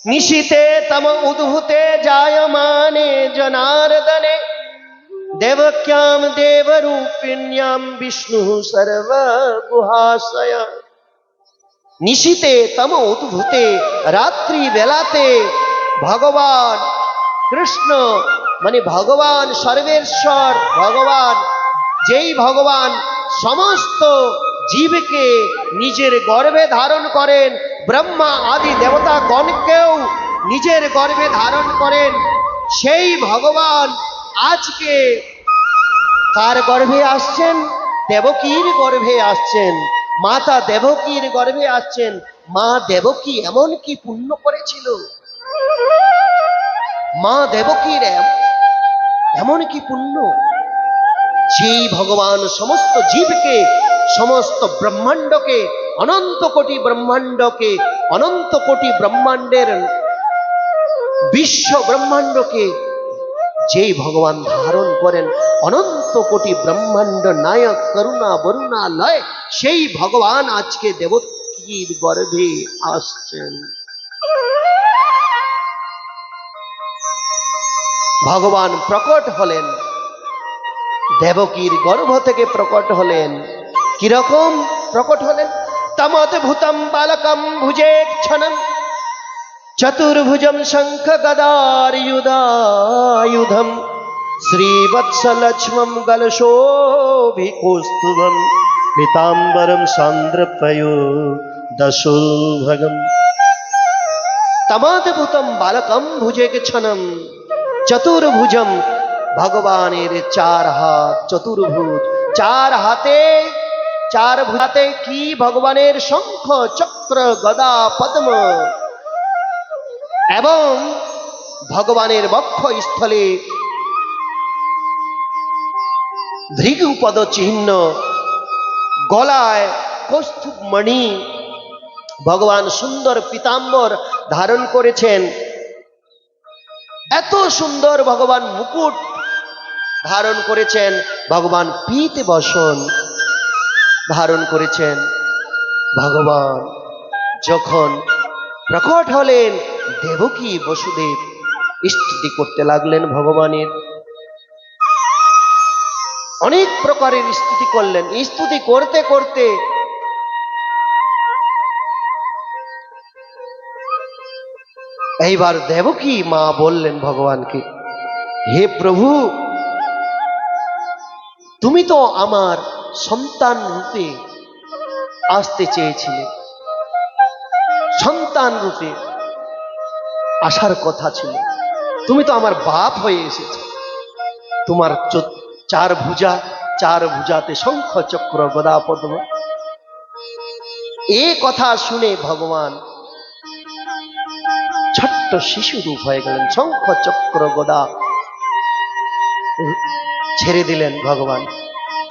निशिते तम उद्भूते जायमाने जनार्दने देवक्यां देवरूपिण्यां विष्णु सर्वगुहाशय। निशिते तम उद्भूते रात्रि बेलाते भगवान कृष्ण माने भगवान सर्वेश्वर भगवान जेई भगवान समस्त जीवके निजेर गर्भे धारण करें, ब्रह्मा आदि देवता गणकेও निजेर गर्भे धारण करें, सेई भगवान आज के कार गर्भे आसছেন? देवकीर गर्भे आसছেন, माता देवकीर गर्भे आसছেন। মা দেবকী এমন কি পুণ্য করেছিল, মা দেবকীর এমন কি পুণ্য, যেই ভগবান সমস্ত জীবকে সমস্ত ব্রহ্মাণ্ডকে অনন্ত কোটি ব্রহ্মাণ্ডের বিশ্ব ব্রহ্মাণ্ডকে যেই ভগবান ধারণ করেন, অনন্ত কোটি ব্রহ্মাণ্ড নায়ক করুণা বরুণালয়, সেই ভগবান আজকে দেবকীর গর্ভে আসছেন। ভগবান প্রকট হলেন, দেবকীর গর্ভ থেকে প্রকট হলেন। কিরকম প্রকট হলেন? তমদ্ভুতম বালকম ভুজেক্ষণম চতুর্ভুজম শঙ্খ গদারুধায়ুধম শ্রীবৎসলক্ষ্মম গলশোভিকৌস্তুভম পীতাম্বরম সান্দ্রপয়োদশোভগম। তমদ্ভুতম বালকম ভুজেক্ষণম চতুর্ভুজম, ভগবানের চার হাত, চতুর্ভুজ, চার হাতে কি ভগবানের শঙ্খ চক্র গদা পদ্ম, এবং ভগবানের বক্ষস্থলে ভৃগুপদ চিহ্ন, গলায় কৌস্তুভ মণি, ভগবান সুন্দর পীতাম্বর ধারণ করেছেন। এত সুন্দর ভগবান মুকুট ধারণ করেছেন, ভগবান পীত বসন ধারণ করেছেন। ভগবান যখন প্রকট হলেন, দেবকী বসুদেব স্তুতি করতে লাগলেন ভগবানের, অনেক প্রকারের স্তুতি করলেন। স্তুতি করতে করতে এইবার দেবকী মা বললেন ভগবানকে, হে প্রভু, তুমি তো আমার সন্তান রূপে আসতে চেয়েছিলে, সন্তান রূপে আসার কথা ছিল, তুমি তো আমার বাপ হয়ে এসেছো। তোমার চার ভুজাতে শঙ্খ চক্র গদা পদ্ম। এই কথা শুনে ভগবান ছোট্ট শিশু রূপ হয়ে গেলেন, শঙ্খ চক্র গদা ছেড়ে দিলেন ভগবান,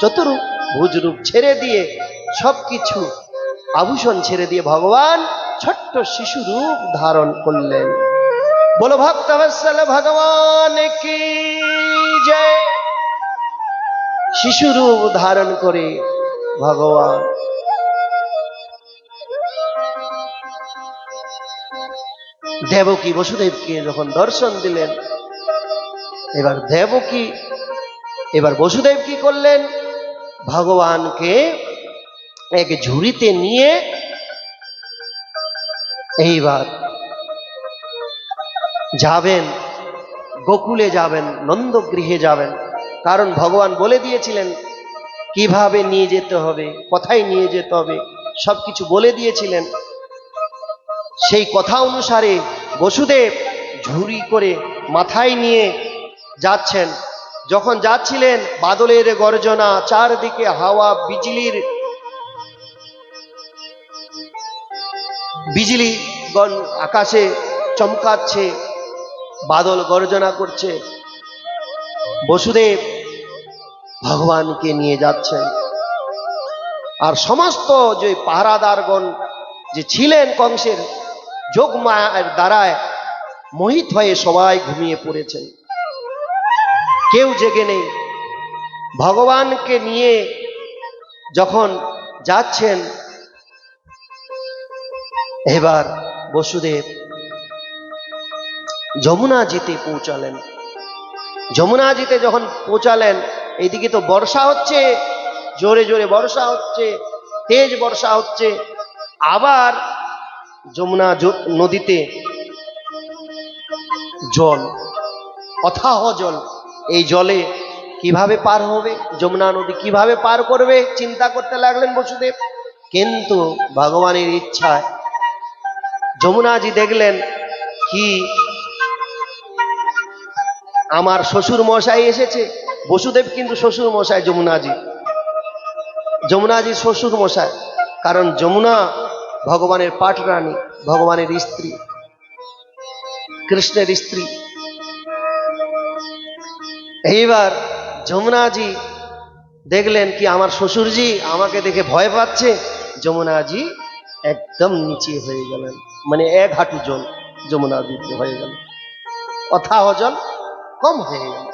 চতুর্ভুজ রূপ ছেড়ে দিয়ে, সবকিছু আভূষণ ছেড়ে দিয়ে ভগবান ছোট্ট শিশু রূপ ধারণ করলেন। বলো ভক্তবৎসল ভগবান কি জয়। শিশু রূপ ধারণ করে ভগবান দেবকী বসুদেবকে যখন দর্শন দিলেন, এবার বসুদেব কি করলেন? ভগবানকে এক ঝুড়িতে নিয়ে এইবার যাবেন, গোকুলে যাবেন, নন্দগৃহে যাবেন। কারণ ভগবান বলে দিয়েছিলেন কিভাবে নিয়ে যেতে হবে, কোথায় নিয়ে যেতে হবে, সবকিছু বলে দিয়েছিলেন। সেই কথা অনুসারে বসুদেব ঝুড়ি করে মাথায় নিয়ে যাচ্ছেন। যখন যাচ্ছিলেন, বাদলের গর্জনা, চারদিকে হাওয়া, বিজলি আকাশে চমকাচ্ছে, বাদল গর্জনা করছে। বসুদেব ভগবানকে নিয়ে যাচ্ছেন, আর সমস্ত যে পাহারাদারগণ যে ছিলেন কংসের যোগমায়ার দ্বারায় মোহিত হয়ে সবাই ঘুমিয়ে পড়েছেন, কেউ জেগে নেই। ভগবানকে নিয়ে যখন যাচ্ছেন, এবার বসুদেব যমুনাজিতে পৌঁছালেন। যমুনাজিতে যখন পৌঁছালেন, এইদিকে তো বর্ষা হচ্ছে, জোরে জোরে বর্ষা হচ্ছে, তেজ বর্ষা হচ্ছে। আবার যমুনা নদীতে জল, অথাহ জল। এই জলে কিভাবে পার হবে, যমুনা নদী কিভাবে পার করবে, চিন্তা করতে লাগলেন বসুদেব। কিন্তু ভগবানের ইচ্ছায় যমুনাজি দেখলেন কি আমার শ্বশুর মশাই এসেছে। বসুদেব কিন্তু শ্বশুর মশাই যমুনাজির শ্বশুর মশাই, কারণ যমুনা ভগবানের পাটরানী, ভগবানের স্ত্রী, কৃষ্ণের স্ত্রী। এইবার যমুনাজি দেখলেন কি আমার শ্বশুরজি আমাকে দেখে ভয় পাচ্ছে। যমুনাজি একদম নিচে হয়ে গেলেন, মানে এক হাঁটু জল যমুনাজিতে হয়ে গেল, অথাহ জল কম হয়ে গেল।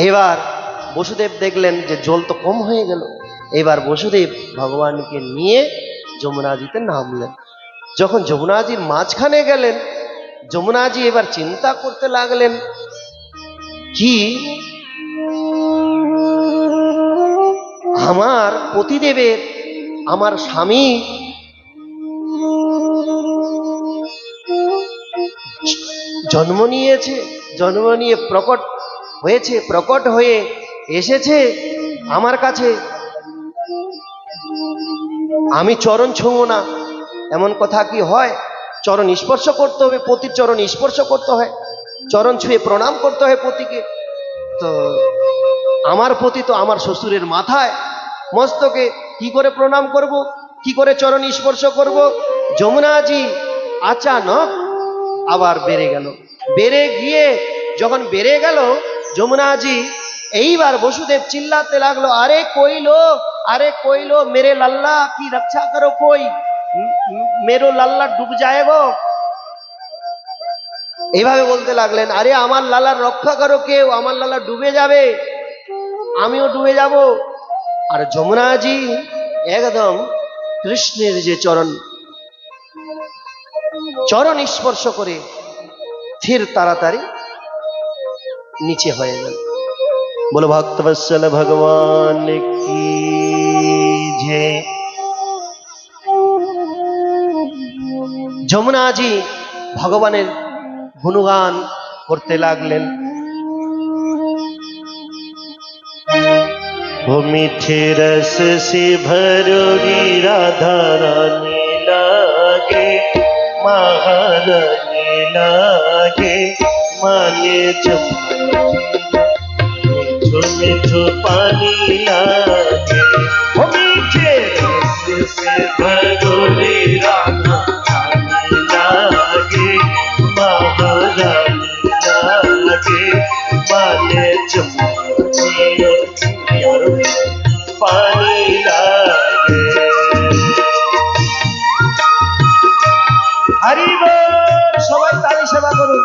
এবার বসুদেব দেখলেন যে জল তো কম হয়ে গেল। এবার বসুদেব ভগবানকে নিয়ে যমুনাজিতে নামলেন। যখন যমুনাজির মাঝখানে গেলেন, যমুনাজি এবার চিন্তা করতে লাগলেন কি আমার পতিদেবের, আমার স্বামী জন্ম নিয়েছে, জন্ম নিয়ে প্রকট হয়েছে, প্রকট হয়ে এসেছে আমার কাছে, আমি চরণ ছুঁব না, এমন কথা কি হয়? চরণ স্পর্শ করতে হবে, পতির চরণ স্পর্শ করতে হয়, চরণ ছুঁয়ে প্রণাম করতে হয় পতিকে। তো আমার পতি তো আমার শ্বশুরের মাথায় মস্তকে, কি করে প্রণাম করব, কি করে চরণ স্পর্শ করব? যমুনাজি আচানক আবার বেড়ে গেল। বেড়ে গিয়ে যখন বেড়ে গেল যমুনাজি, এইবার বসুদেব চিল্লাতে লাগলো, আরে কইলো, আরে কইলো মেরে লাল্লা কি রক্ষা করো, কই মেরো লাল্লা ডুব যায় গো। এইভাবে বলতে লাগলেন, আরে আমার লালার রক্ষা করো কেউ, আমার লালা ডুবে যাবে, আমিও ডুবে যাব। আর যমুনাজি একদম কৃষ্ণের যে চরণ, চরণ স্পর্শ করে ফির তাড়াতাড়ি নিচে হয়ে গেল। বলো ভক্তবৎসল ভগবান কি জয়। যমুনাজি ভগবানের গুণগান করতে লাগলেন। वो मीठे रस से भरोगी राधा रानी लागे, महारानी लागे, माने मिठो मिठो पानी लागे। वो मीठे रस से भरोगी राधा रानी लागे, महारानी लागे, माने पानी लागे। हरि बोल, সবাই তালি সেবা করুন।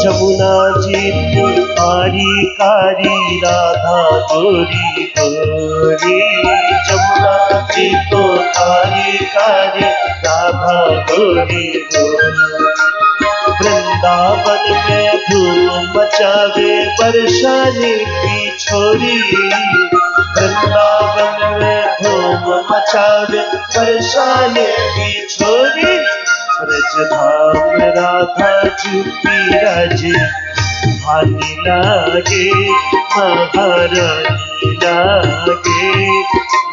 যমুনাজি कारी कारी राधा गोरी गोरी, যমুনাজি तो कारी कारी राधा गोरी गोरी। वृंदावन में धूम मचावे बरसाने की छोरी, वृंदावन में धूम मचावे बरसाने की छोरी। ब्रजधाम राधा जी की राजी ভানি লাগে মহারানী লাগে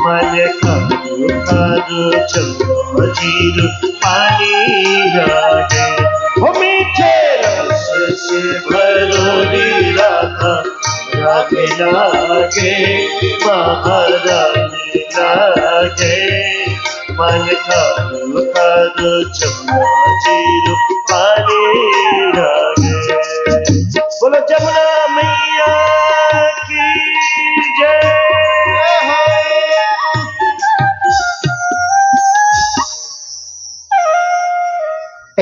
मन खारू खारू चमचीर पानी लागे हो मीठे रस से भरोरी राधा राधे लागे महारानी लागे मन खारू खारू चमचीर पानी लागे बोलो जमुना मैया की जय।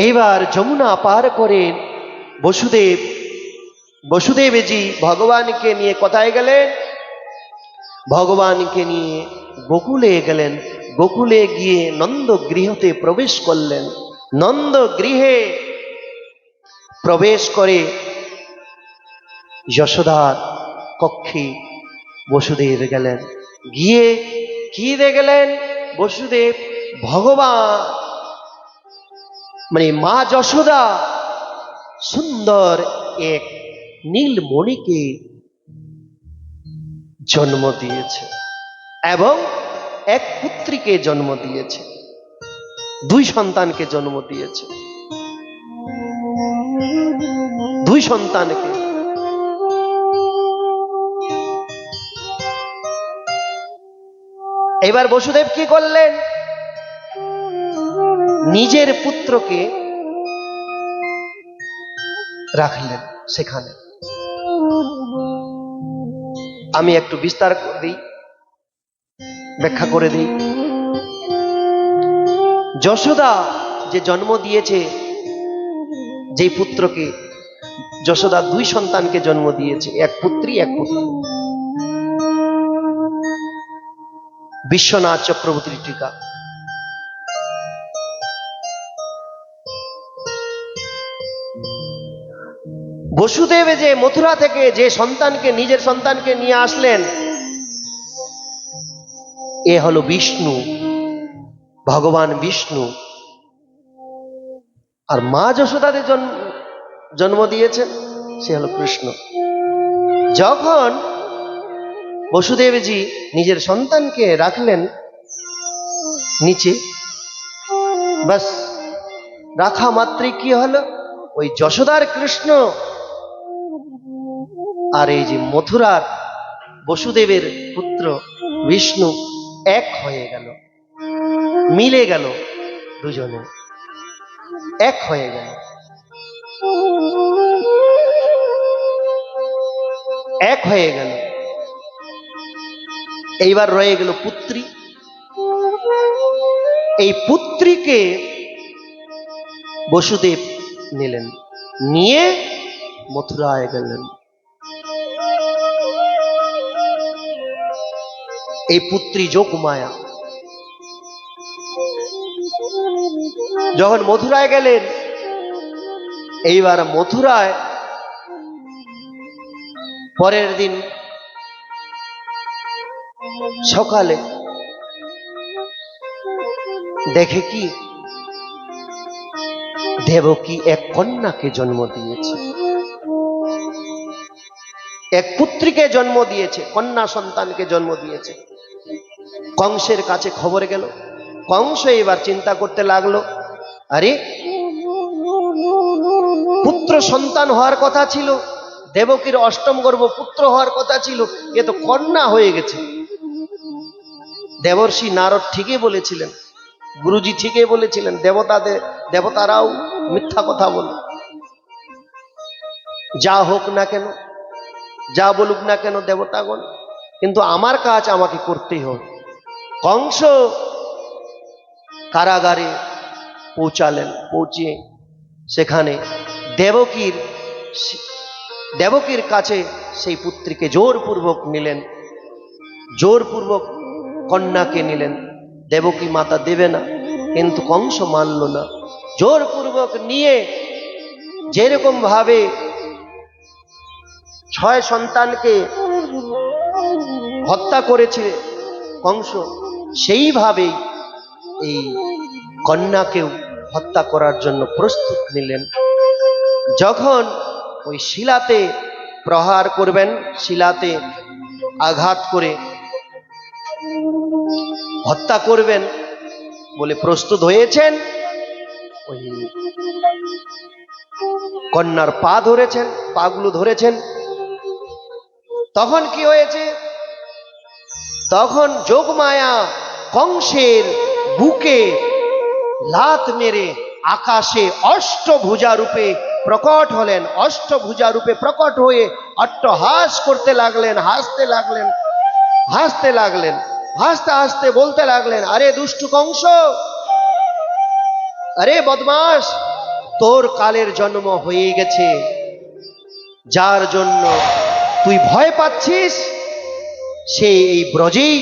এইবার যমুনা পার করে বসুদেবজি ভগবানকে নিয়ে কোথায় গেলেন? ভগবানকে নিয়ে গোকুলে গেলেন। গোকুলে গিয়ে নন্দ গৃহতে প্রবেশ করলেন। নন্দ গৃহে প্রবেশ করে যশোদার কক্ষে বসুদেব গেলেন। গিয়ে কি দেখলেন? বসুদেব ভগবান মানে মা যশোদা সুন্দর এক নীলমণিকে জন্ম দিয়েছে এবং এক পুত্রীকে জন্ম দিয়েছে, দুই সন্তানকে জন্ম দিয়েছে, দুই সন্তানকে। এবার বসুদেব কি করলেন? নিজের পুত্রকে রাখলেন সেখানে। আমি একটু বিস্তার দিই, ব্যাখ্যা করে দিই। যশোদা যে জন্ম দিয়েছে যে পুত্রকে, যশোদা দুই সন্তানকে জন্ম দিয়েছে, এক পুত্রী এক পুত্র। বিশ্বনাথ চক্রবর্তীর টিকা। বসুদেব যে মথুরা থেকে যে সন্তানকে, নিজের সন্তানকে নিয়ে আসলেন, এ হলো বিষ্ণু, ভগবান বিষ্ণু। আর মা যশোদাদের জন্ম দিয়েছেন সে হলো কৃষ্ণ। যখন বসুদেবজি নিজের সন্তানকে রাখলেন নিচে, বাস রাখা মাত্রই কি হলো? ওই যশোদার কৃষ্ণ আর এই যে মথুরার বসুদেবের পুত্র বিষ্ণু এক হয়ে গেল, মিলে গেল, দুজনে এক হয়ে গেল, এক হয়ে গেল। এইবার রয়ে গেল পুত্রী। এই পুত্রীকে বসুদেব নিলেন, নিয়ে মথুরায় গেলেন। এই পুত্রী যোগমায়া। যখন মথুরায় গেলেন, এইবার মথুরায় পরের দিন সকালে দেখে কি দেবকী এক কন্যাকে জন্ম দিয়েছে, এক পুত্রীকে জন্ম দিয়েছে, কন্যা সন্তানকে জন্ম দিয়েছে। কংসের কাছে খবর গেল। কংস এবার চিন্তা করতে লাগলো, আরে পুত্র সন্তান হওয়ার কথা ছিল, দেবকীর অষ্টম গর্ভ পুত্র হওয়ার কথা ছিল, এ তো কন্যা হয়ে গেছে। দেবর্ষি নারদ ঠিকই বলেছিলেন, গুরুজি ঠিকই বলেছিলেন, দেবতারাও মিথ্যা কথা বলে। যা হোক না কেন, যা বলুক না কেন দেবতাগণ, কিন্তু আমার কাজ আমাকে করতেই হবে। কংস কারাগারে পৌঁছালেন। পৌঁছে সেখানে দেবকীর কাছে সেই পুত্রীকে জোরপূর্বক নিলেন, জোরপূর্বক কন্যাকে নিলেন। দেবকী মাতা দেবে না, কিন্তু কংস মানল না। জোরপূর্বক নিয়ে যেরকম ভাবে 6 সন্তানকে হত্যা করেছে কংস, সেইভাবেই এই কন্যাকেও হত্যা করার জন্য প্রস্তুত নিলেন। যখন ওই শিলাতে প্রহার করবেন, শিলাতে আঘাত করে হত্যা করবেন বলে প্রস্তুত হয়েছেন। ওই কন্যার পা ধরেছেন, পাগুলো ধরেছেন। তখন কি হয়েছে? তখন যোগমায়া কংসের বুকে লাত মেরে আকাশে অষ্টভুজা রূপে প্রকট হলেন। অষ্টভুজা রূপে প্রকট হয়ে অট্টহাস করতে লাগলেন, হাসতে লাগলেন, হাসতে লাগলেন, হাসতে হাসতে বলতে লাগলেন, আরে দুষ্টু কংস, আরে বদমাস, তোর কালের জন্ম হয়ে গেছে। যার জন্য তুই ভয় পাচ্ছিস সে এই ব্রজেই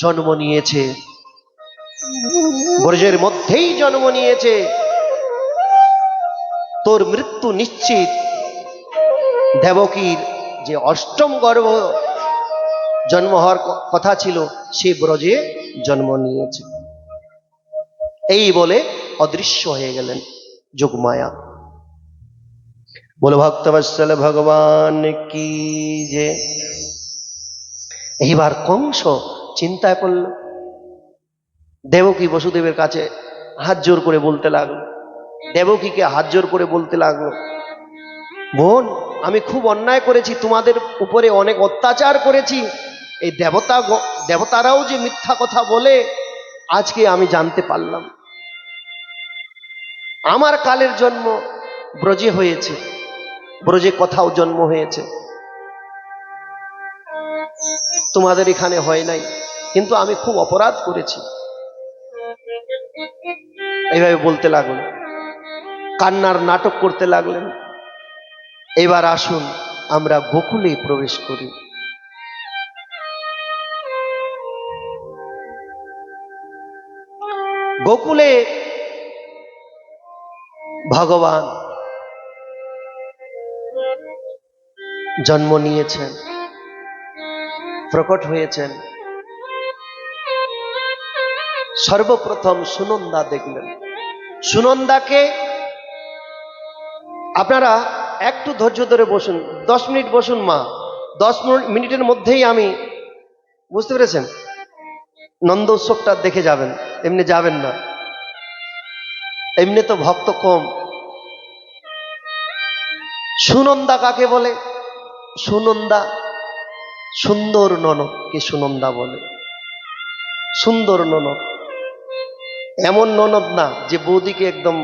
জন্ম নিয়েছে, ব্রজের মধ্যেই জন্ম নিয়েছে। তোর মৃত্যু নিশ্চিত। দেবকীর যে অষ্টম গর্ভ জন্ম হওয়ার কথা ছিল সে ব্রজে জন্ম নিয়েছে। এই বলে অদৃশ্য হয়ে গেলেন যোগমায়া। বলে ভক্তবৎসল ভগবান কি যে। এইবার কংস চিন্তায় পড়ল। দেবকী বসুদেবের কাছে হাত জোর করে বলতে লাগলো, দেবকীকে হাত জোর করে বলতে লাগলো, বোন, আমি খুব অন্যায় করেছি, তোমাদের উপরে অনেক অত্যাচার করেছি। এই দেবতারাও যে মিথ্যা কথা বলে আজকে আমি জানতে পারলাম। আমার কালের জন্ম ব্রজে হয়েছে, ব্রজে কোথাও জন্ম হয়েছে, তোমাদের এখানে হয় নাই, কিন্তু আমি খুব অপরাধ করেছি। এইভাবে বলতে লাগলেন, কান্নার নাটক করতে লাগলেন। এবার আসুন আমরা গোকুলে প্রবেশ করি। গোকুলে ভগবান জন্ম নিয়েছেন, প্রকট হয়েছেন। সর্বপ্রথম সুনন্দা দেখলেন। সুনন্দাকে আপনারা একটু ধৈর্য ধরে বসুন, 10 মিনিট বসুন মা, 10 মিনিটের মধ্যেই আমি, বুঝতে পেরেছেন, নন্দ উৎসবটা দেখে যাবেন, এমনি যাবেন না, এমনি তো ভক্ত কম। সুনন্দা কাকে বলে? সুনন্দা সুন্দর ননদকে সুনন্দা বলে। সুন্দর ননদ, এমন ননদ না যে বৌদিকে একদম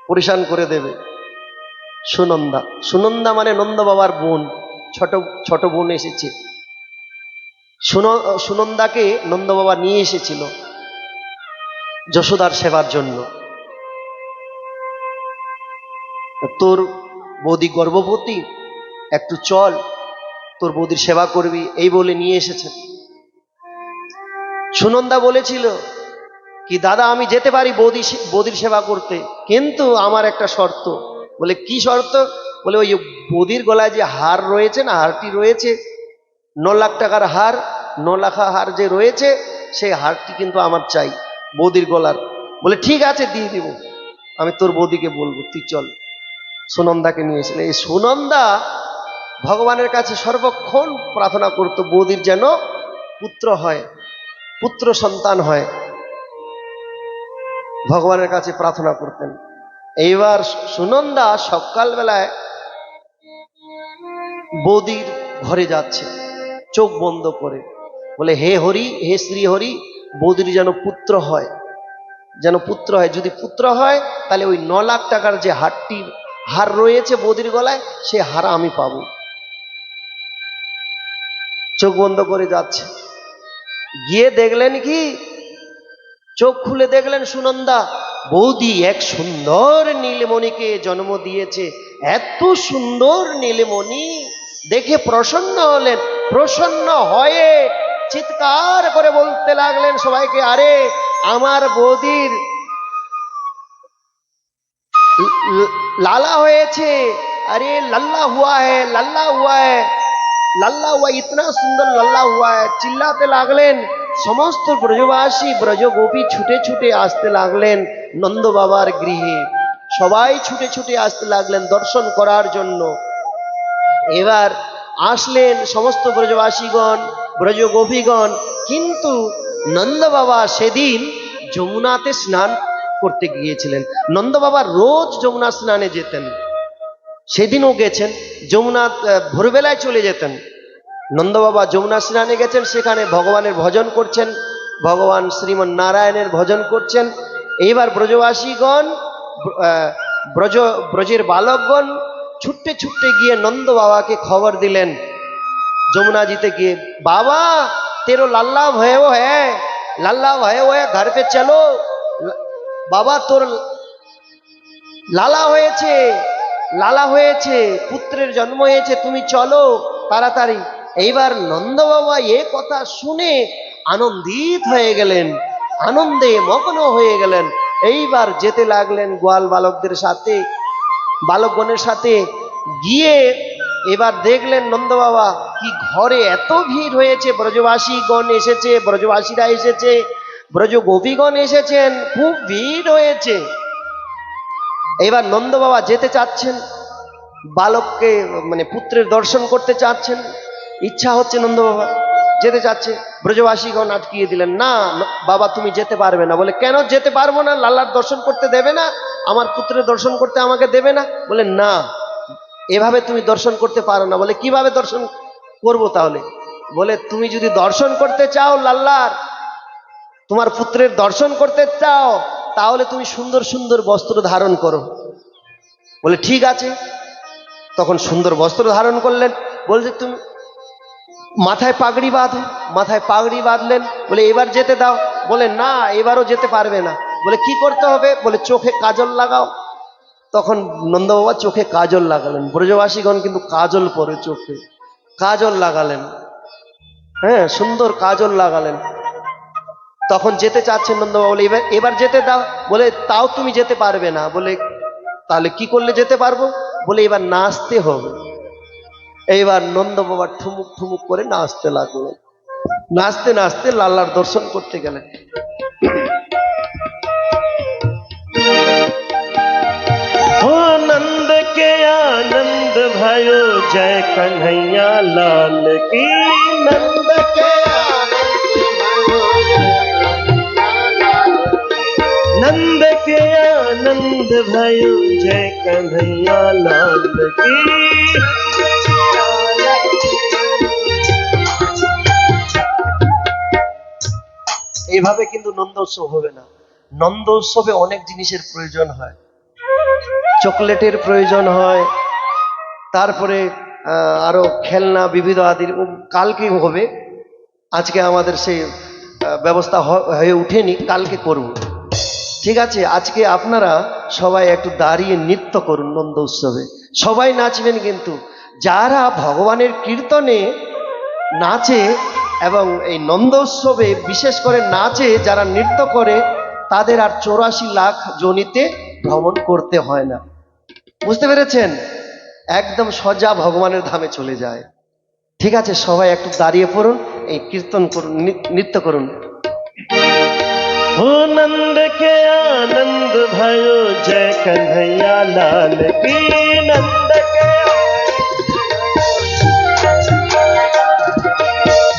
পরিশান করে দেবে। সুনন্দা, সুনন্দা মানে নন্দ বাবার বোন, ছোট ছোট বোন এসেছে। সুনন্দাকে নন্দ বাবা নিয়ে এসেছিল যশোদার সেবার জন্য। তোর বৌদি গর্ভবতী, একটু চল, তোর বৌদির সেবা করবি, এই বলে নিয়ে এসেছে। সুনন্দা বলেছিল কি, দাদা আমি যেতে পারি বৌদির সেবা করতে, কিন্তু আমার একটা শর্ত। বলে কি শর্ত? বলে ওই বৌদির গলায় যে হার রয়েছে না, হারটি রয়েছে 9 লাখ টাকার হার, 9 লাখা হার যে রয়েছে, সেই হারটি কিন্তু আমার চাই বৌদির গলার। বলে ঠিক আছে, দিয়ে দিব, আমি তোর বৌদিকে বলবো, তুই চল। সুনন্দাকে নিয়েছিল। এই সুনন্দা ভগবানের কাছে সর্বক্ষণ প্রার্থনা করতো বৌদির যেন পুত্র হয়, পুত্র সন্তান হয়, ভগবানের কাছে প্রার্থনা করতেন। এইবার সুনন্দা সকালবেলায় বৌদির ঘরে যাচ্ছে চোখ বন্ধ করে, বলে হে হরি, হে শ্রী হরি, বৌদির যেন পুত্র হয়, যেন পুত্র হয়। যদি পুত্র হয় তাহলে ওই 9 লাখ টাকার যে হার রয়েছে বৌদির গলায়, সে হার আমি পাবো। চোখ বন্ধ করে যাচ্ছে, গিয়ে দেখলেন কি, চোখ খুলে দেখলেন সুনন্দা বৌদি এক সুন্দর নীলমণিকে জন্ম দিয়েছে। এত সুন্দর নীলমণি দেখে প্রসন্ন হলেন। প্রসন্ন হয়ে চিৎকার করে বলতে লাগলেন সবাইকে, আরে আমার বৌদির লালা হয়েছে, अरे लल्ला हुआ है, लल्ला हुआ है, लल्ला हुआ, इतना सुंदर लल्ला हुआ है। चिल्लाते लागलेन समस्त ब्रजवासी, ब्रज गोपी छुटे छुटे आसते लागलेन नंद बाबार गृहे। সবাই ছুটে ছুটে আসতে লাগলেন দর্শন করার জন্য। এবার আসলেন সমস্ত ব্রজবাসীগণ, ব্রজ গোপীগণ, কিন্তু নন্দ বাবা সেদিন যমুনাতে স্নান করতে গিয়েছিলেন। নন্দ বাবা রোজ যমুনা স্নানে যেতেন, সেদিনও গেছেন। যমুনা ভোরবেলায় চলে যেতেন। নন্দ বাবা যমুনা স্নানে গেছেন, সেখানে ভগবানের ভজন করছেন, ভগবান শ্রীমন নারায়ণের ভজন করছেন। এইবার ব্রজবাসীগণ, ব্রজের বালকগণ ছুটতে ছুটতে গিয়ে নন্দ বাবাকে খবর দিলেন যমুনা जीते গিয়ে, বাবা তেরো লাল্লা ভয়ও হ্যাঁ, লাল্লা ভয়ও হ্যাঁ, ঘর পে চলো। বাবা তোর লালা হয়েছে, লালা হয়েছে, পুত্রের জন্ম হয়েছে, তুমি চলো তাড়াতাড়ি। এইবার নন্দ বাবা এ কথা শুনে আনন্দিত হয়ে গেলেন, আনন্দে মগ্ন হয়ে গেলেন। এইবার যেতে লাগলেন গোয়াল বালকদের সাথে, বালকগণের সাথে গিয়ে এবার দেখলেন নন্দ বাবা কি ঘরে এত ভিড় হয়েছে, ব্রজবাসীগণ এসেছে, ব্রজবাসীরা এসেছে, ব্রজ গোপীগণ এসেছেন, খুব ভিড় হয়েছে। এবার নন্দ বাবা যেতে চাচ্ছেন, বালককে মানে পুত্রের দর্শন করতে চাচ্ছেন, ইচ্ছা হচ্ছে নন্দ বাবা যেতে চাচ্ছে। ব্রজবাসীগণ আটকিয়ে দিলেন, না বাবা তুমি যেতে পারবে না। বলে কেন যেতে পারবো না? লাল্লার দর্শন করতে দেবে না? আমার পুত্রের দর্শন করতে আমাকে দেবে না? বলে না, এভাবে তুমি দর্শন করতে পারো না। বলে কিভাবে দর্শন করব তাহলে? বলে তুমি যদি দর্শন করতে চাও লাল্লার, তোমার পুত্রের দর্শন করতে চাও, তাহলে তুমি সুন্দর সুন্দর বস্ত্র ধারণ করো। বলে ঠিক আছে। তখন সুন্দর বস্ত্র ধারণ করলেন। বলছে তুমি মাথায় পাগড়ি বাঁধো, মাথায় পাগড়ি বাঁধলেন। বলে এবার যেতে দাও। বলে না, এবারও যেতে পারবে না। বলে কি করতে হবে? বলে চোখে কাজল লাগাও। তখন নন্দ বাবা চোখে কাজল লাগালেন। ব্রজবাসীগণ কিন্তু কাজল পরে চোখে কাজল লাগালেন, হ্যাঁ সুন্দর কাজল লাগালেন। তখন যেতে চাচ্ছেন নন্দ বাবা। বলে এবার এবার যেতে দাও। বলে তাও তুমি যেতে পারবে না। বলে তাহলে কি করলে যেতে পারবো? বলে এবার নাচতে হবে। এইবার নন্দ বাবা ঠুমুক ঠুমুক করে নাচতে লাগলেন। নাচতে নাচতে লাল্লার দর্শন করতে গেলেন। हो नंद के आनंद भयो, जय कन्हैया लाल की। नंद के नंद के आनंद भयो, जय कन्हैया लाल की। এইভাবে কিন্তু নন্দ উৎসব হবে না। নন্দ উৎসবে অনেক জিনিসের প্রয়োজন হয়, চকলেটের প্রয়োজন হয়, তারপরে আরো খেলনা বিবিধ আদির। কালকে হবে, আজকে আমাদের সেই ব্যবস্থা হয়ে ওঠেনি, কালকে করব। ঠিক আছে, আজকে আপনারা সবাই একটু দাঁড়িয়ে নৃত্য করুন নন্দ উৎসবে। সবাই নাচবেন, কিন্তু যারা ভগবানের কীর্তনে নাচে এবং এই নন্দ উৎসবে বিশেষ করে নাচে, যারা নৃত্য করে, তাদের আর 84 লাখ যোনিতে ভ্রমণ করতে হয় না। বুঝতে পেরেছেন? একদম সোজা ভগবানের ধামে চলে যায়। ঠিক আছে, সবাই একটু দাঁড়িয়ে পড়ুন, এই কীর্তন করুন, নৃত্য করুন। हो नंद के आनंद भयो, जय कन्हैया लाल की। नंद के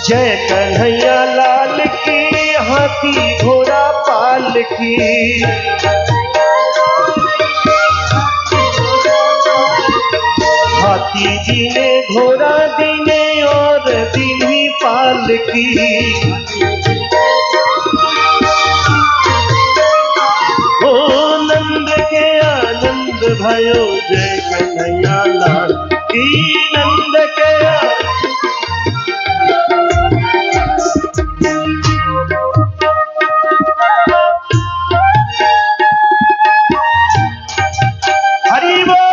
जय कन्हैया लाल की, हाथी घोड़ा पाल की। हाथी जी ने घोड़ा दीने, और दीनी पाल की। ओ नंद के आनंद भयो, जय कन्हैया लाल की। नंद के हरि बोल।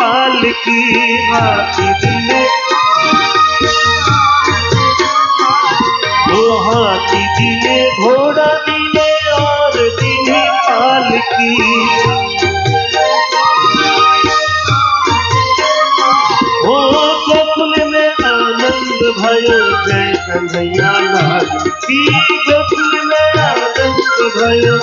पालकी हाथी दिले वो हाथी दिले घोड़ा दिले और दिले पालकी ओ गोकुल में आनंद भयो जय कन्हैया लाल की गोकुल में आनंद भयो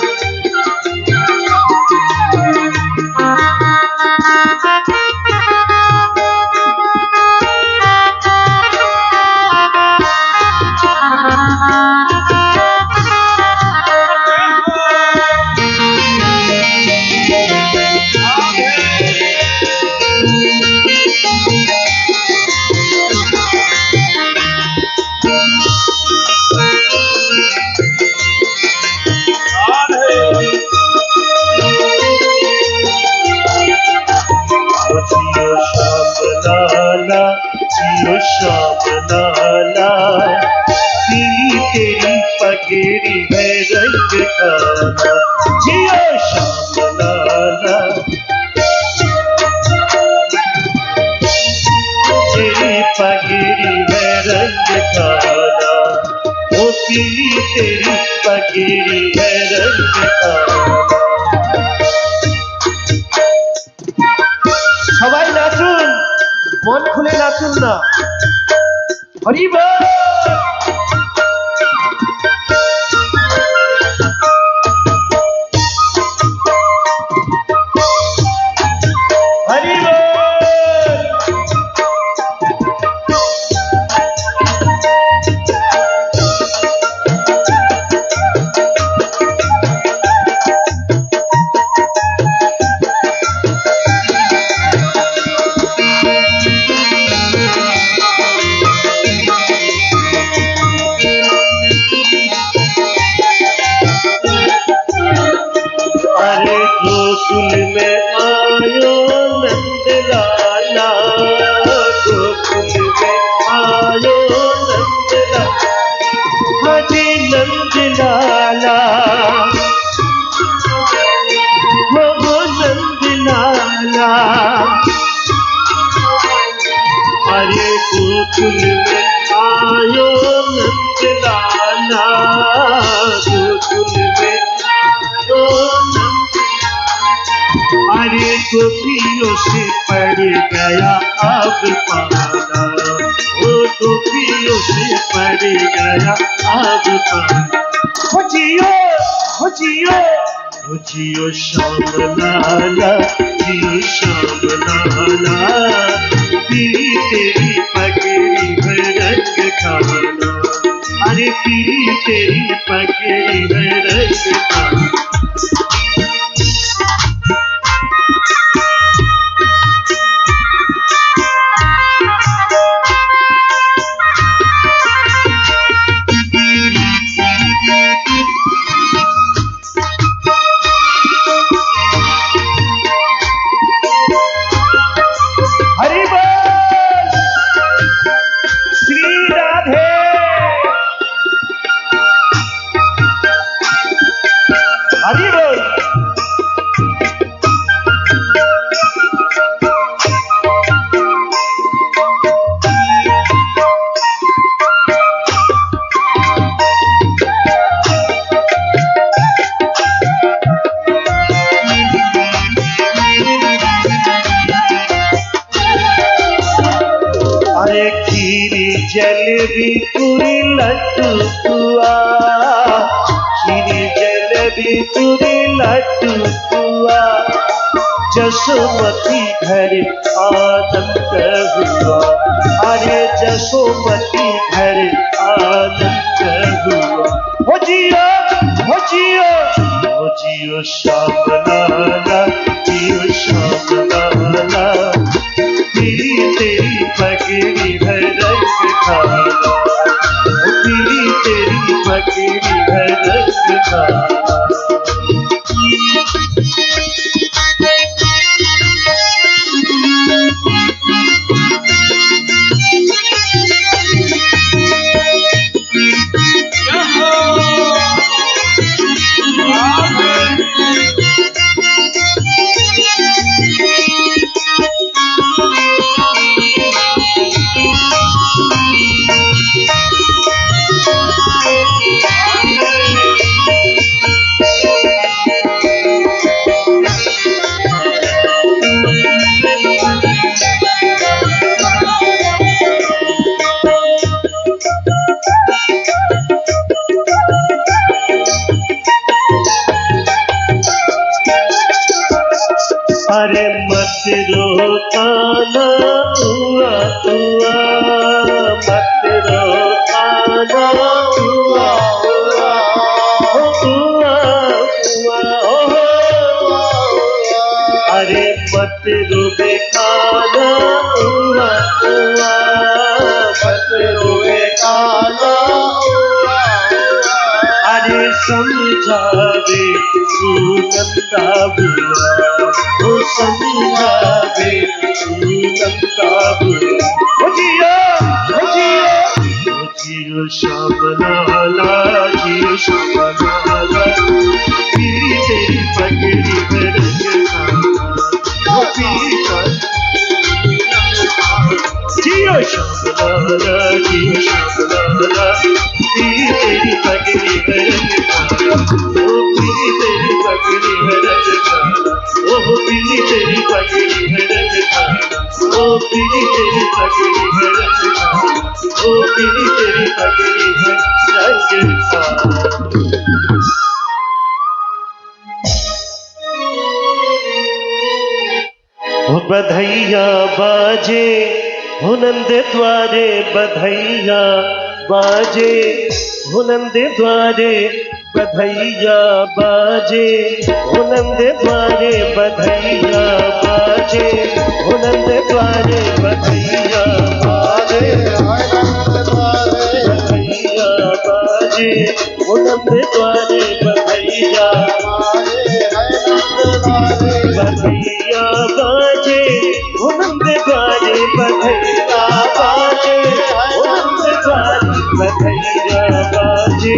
जियो श्याम लाला पीली तेरी पगेरी है रंग काला जियो श्याम लाला तेरी पगेरी है रंग काला वो पीली तेरी पगेरी है रंग काला সবাই নাচুন, মন খুলে নাচুন না। হরি বল। হরি বল। गोकुल में आयो नंद लाला गोकुल में आयो नंद लाला हरे नंद लाला वो नंद लाला हरे गोकुल में आयो नंद लाला गोकुल में आयो नंद अरे गोपियों से पड़ गया अब पाला वो गोपियों से पड़ गया अब पाला हो जियो हो जियो हो जियो श्याम लाला जियो श्याम लाला पीली तेरी पगड़ी है रंग काला अरे पीली तेरी पगड़ी है रंग काला हरि बोल। श्री राधे। हरि बोल। अरे खीरी जलेबी पूरी लड्डू पुआ खीरी जलेबी पूरी लड्डू पुआ जसोमती घर आनंद हुआ अरे जसोमती घर आनंद हुआ हो जियो हो जियो हो जियो श्याम लाला जियो श्याम लाला पीली तेरी पगड़ी है रंग काला पीली तेरी पगड़ी है रंग काला अरे मत रोकाना हुआ हुआ, मत रोकाना हुआ हुआ, हुआ हुआ, अरे मत रोबे खाना हुआ हुआ, मत रोबे खाना हुआ, अरे समझावे सुनंदा बुआ, ओ समझावे सुनंदा बुआ, ओ जियो ओ जियो ओ जियो श्यामलाला, जियो श्यामलाला, पीरी तेरी पगड़ी में रंग खाना, ओ पीरी जियो श्यामलाला, जियो श्यामलाला, पीरी तेरी पगड़ी में रंग खाना, ओ पीरी तेरी पगड़ी में रंग खाना, ओ पीरी तेरी पगड़ी में रंग खाना, ओ पीरी तेरी पगड़ी में रंग खाना, ओ पीरी तेरी पगड़ी में रंग खाना। ओ बधैया बाजे हो नंद द्वारे, बधैया बाजे हो नंद द्वारे, बधैया बाजे हो नंद द्वारे, बधैया बाजे हो नंद द्वारे, बधैया बाजे बधैया बाजे हो नंद द्वारे, बधैया बधैया बाजे हो नंद द्वारे, बधैया बाजे हो नंद द्वारे, बधैया बाजे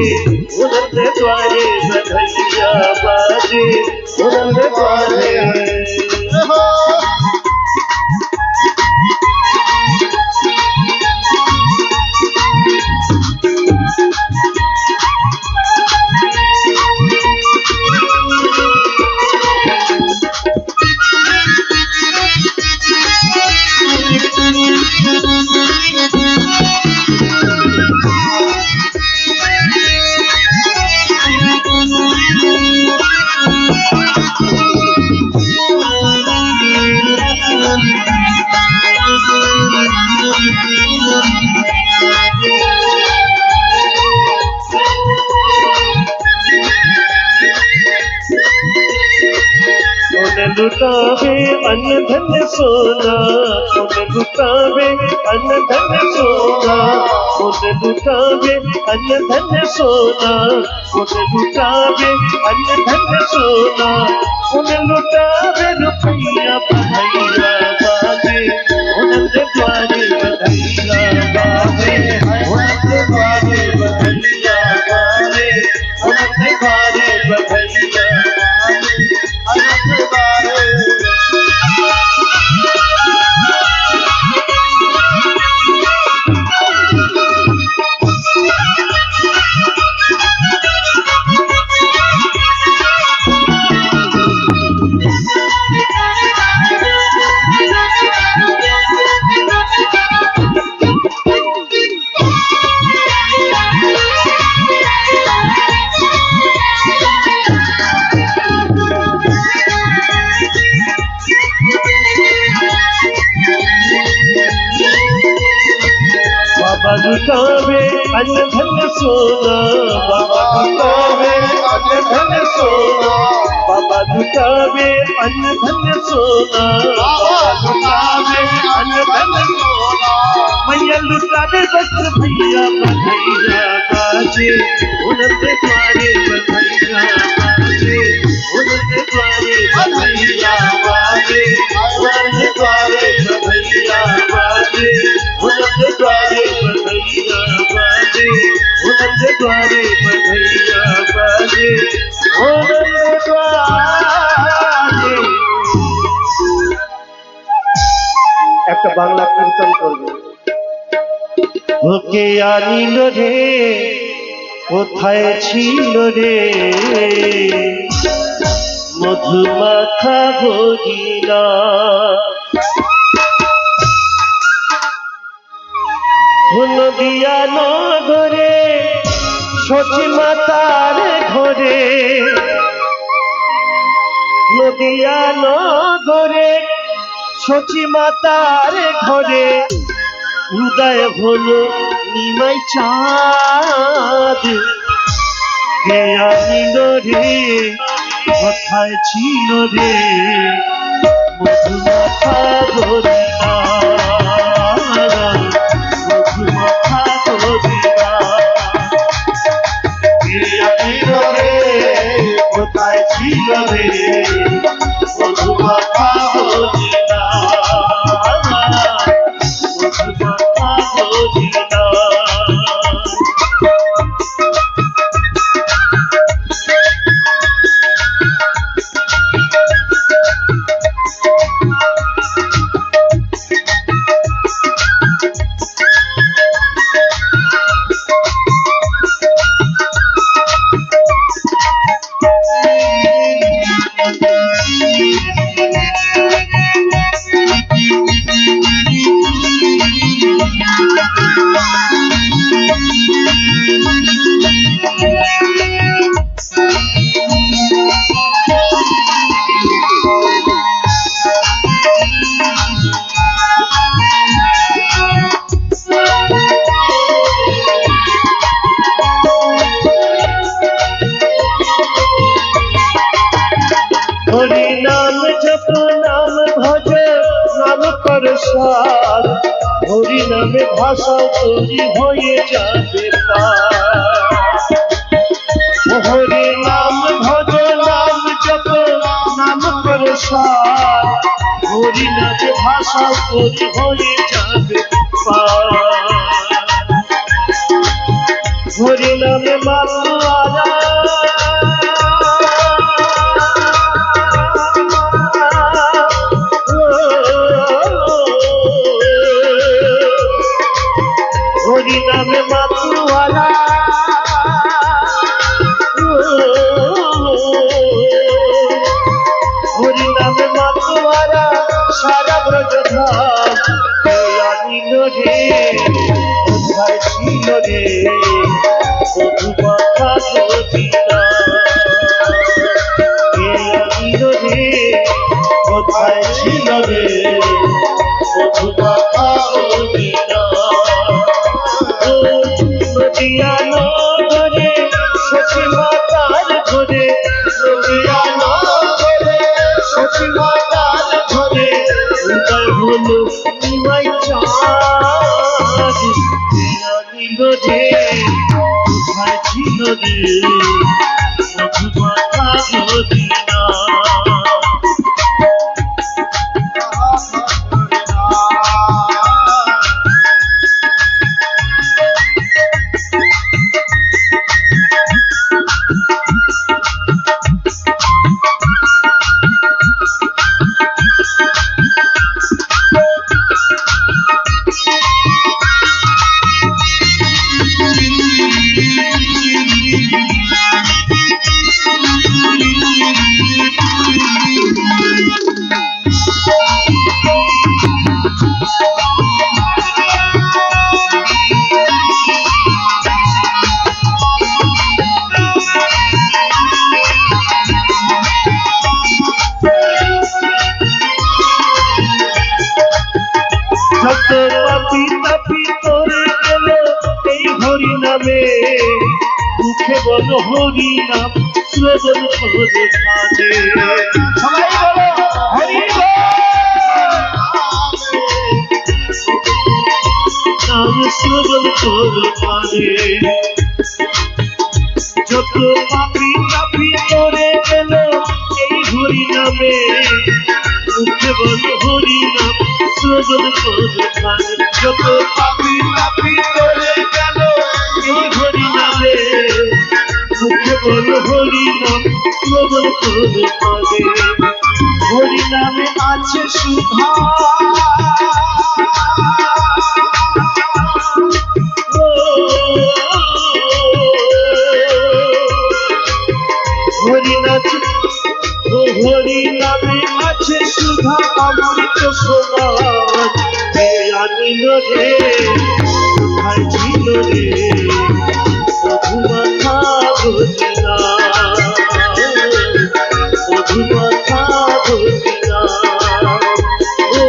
हो नंद द्वारे, बधैया बाजे हो नंद द्वारे। लुटावे अन्न धन सोना, उन लुटावे अन्न धन सोना, उन लुटावे अन्न धन सोना, उन लुटावे अन्न धन सोना, उन लुटावे रुपया, बधैया बाजे उनंद द्वारे, बधैया बाजे उनंद द्वारे, बधैया बाजे उनंद द्वारे, बधैया बाबा लुटावे अन्न धन सोना, बाबा लुटावे अन्न धन सोना, बाबा लुटावे अन्न धन सोना, बाबा लुटावे अन्न धन सोना, मैया लुटावे वस्त्र भैया, बधैया बाजे उनंद द्वारे, बधैया बाजे उनंद द्वारे, बधैया बाजे उनंद द्वारे, बधैया बाजे उनंद द्वारे, बधैया बाजे उनंद द्वारे, बधैया बाजे उनंद द्वारे। একটা বাংলা কীর্তন করবে। ওকে আনিল রে, কোথায় ছিল রে, মধুমাখা ভরিলা, নদিয়া নগরে সচি মাতার ঘরে, নদিয়া নগরে সচি মাতার ঘরে উদয় হলো নিমাই চাঁদ। কে আনিল রে, কোথায় ছিল রে মধুমাখা গরিনা, মধুমাখা গরিনা। কে আনিল রে, কোথায় ছিল রে মধুমাখা গরিনা, মধুমাখা গরিনা। হরি নাম জপ নাম ভজ নাম কর সার, হরি নামে ভাষা তৈরি হয়ে যাবে পার। হরি নাম ভজ নাম জপ নাম কর সার, হরি নামে ভাষা তৈরি হয়ে যাবে পার। হরি নামে মাতুয়ারা হরি নামে মাতুয়ালা, হরি নামে মাতুয়ারা সারা ব্রজধাম। কে আনিল রে, কোথায় ছিল রে মধুমাখা গরিনা। কে আনিল রে, কোথায় ছিল রে মধুমাখা গরিনা। নদিয়া নগরে সচি মাতার ঘরে, নদিয়া নগরে সচি মাতার ঘরে উদয় হলো নিমাই চাঁদ। কে আনিল রে, কোথায় ছিল রে মধুমাখা গরিনা। যত পাপি তাপি তোরে গেল এই হরি নামে, মুখে বল হরি নাম শ্রবণ করে কানে। সবাই বলো হরি নাম শ্রবণ করে কানে। যত পাপি তাপি তোরে গেল এই হরি নামে, মুখে বল হরি নাম শ্রবণ করে কানে। যত পাপি তাপি তোরে গেল এই হরি নামে, মুখে বল হরি নাম শ্রবণ করে কানে। হরি নামে আছে সুধা, হরি নাচ হরি নামে আছে সুধা অমৃত সমান। কে আনিল রে, কোথায় ছিল রে মধুমাখা গরিনা, মধুমাখা গরিনা। ও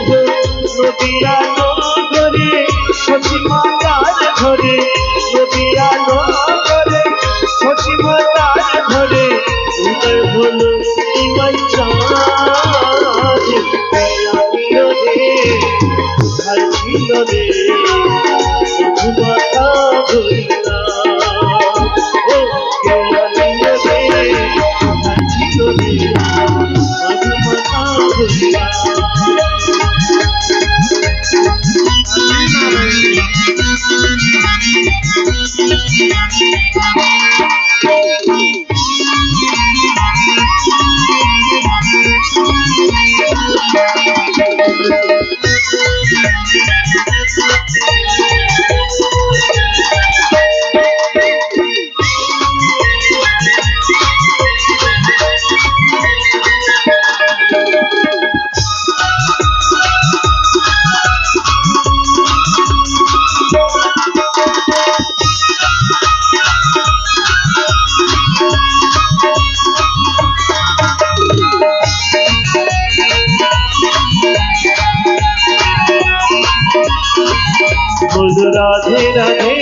बोलो राधे राधे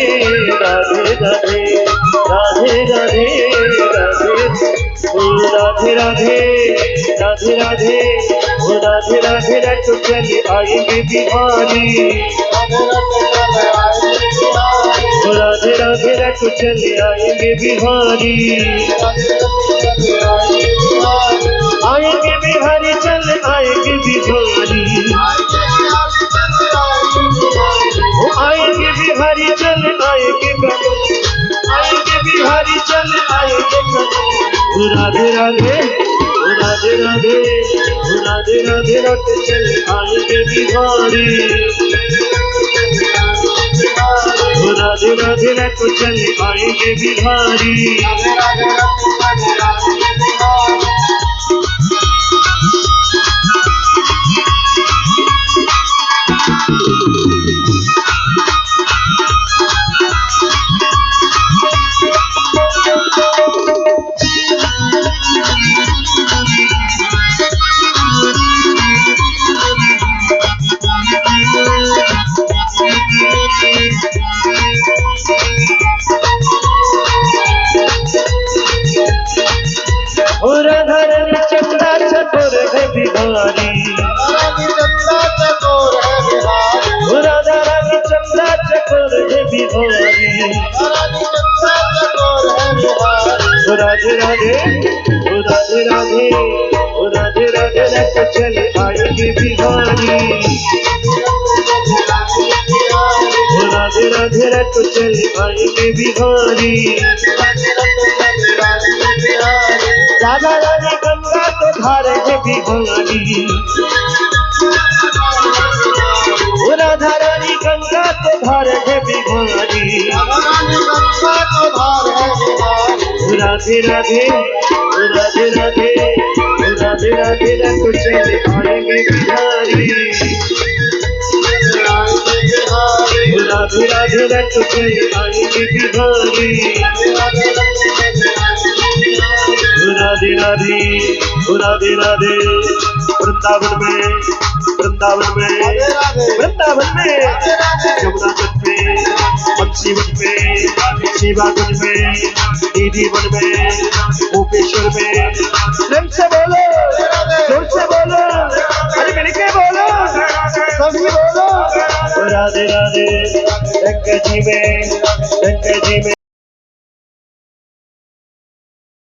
राधे राधे राधे राधे राधे बोलो राधे राधे राधे राधे ओ राधे राधे रटो चले आएंगे बिहारी ओ राधे राधे रटो चले आएंगे बिहारी आएंगे बिहारी चल आएंगे बिहारी आएंगे बिहारी चल आएंगे आएंगे बिहारी चल आएंगे राधे राधे राधे राधे राधे राधे राधे चल आएंगे बिहारी राधे राधे राधे चल आएंगे बिहारी राधा रानी चंदा चकोर है बिहारी राधा रानी चंदा चकोर है बिहारी राधे राधे राधे राधे राधे राधे रट चले आएंगे बिहारी राधे राधे रट चले आएंगे बिहारी राधा रानी गंगा तो धार है बिहारी राधा रानी गंगा तो धार है बिहारी राधे राधे राधे राधे राधे राधे रट चले आएंगे बिहारी राधे राधे रट चले आएंगे बिहारी राधे राधे राधे राधे वृंदावन में यमुना तट पे पक्षी वन में शिवा वन में दीदी वन में गोपेश्वर में प्रेम से बोलो जोर से बोलो अरे मिलके बोलो सभी बोलो राधे राधे गंगा जी में